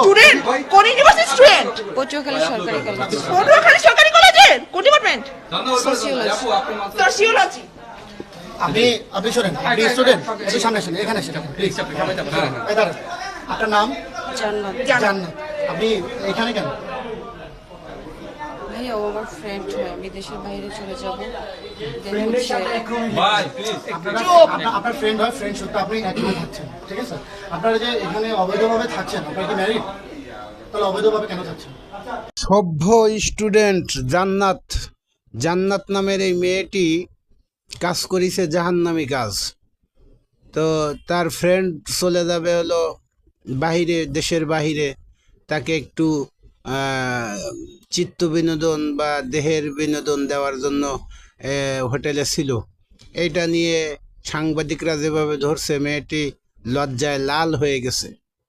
Student কোন university student? Patuakhali সরকারি college. Patuakhali সরকারি কলেজের কোন ডিপার্টমেন্ট? সোশিওলজি। সোশিওলজি। আপনি শোনেন, আপনি স্টুডেন্ট, একটু সামনে আসেন, এখানে আসেন প্লিজ। আপনার নাম? জান্নাত। জান্নাত। আপনি এখানে কেন? ভাইয়া ও আমার ফ্রেন্ড, আমি দেশের বাইরে চলে যাব। আপনার ফ্রেন্ড হয়, ফ্রেন্ড সত্ত্বে আপনি একদম থাকছেন, ঠিক আছে? আপনারা যে এখানে অবৈধভাবে থাকছেন, আপনারা কি ম্যারিড? তাহলে অবৈধভাবে কেন থাকছেন? সভ্য স্টুডেন্ট জান্নাত, জান্নাত নামের এই মেয়েটি কাজ করেছে জাহান্নামী কাজ। তো তার ফ্রেন্ড চলে যাবে হলো বাহিরে, দেশের বাহিরে, তাকে একটু চিত্ত বিনোদন বা দেহের বিনোদন দেওয়ার জন্য হোটেলে ছিল। এইটা নিয়ে সাংবাদিকরা যেভাবে ধরছে, মেয়েটি লজ্জায় লাল হয়ে গেছে।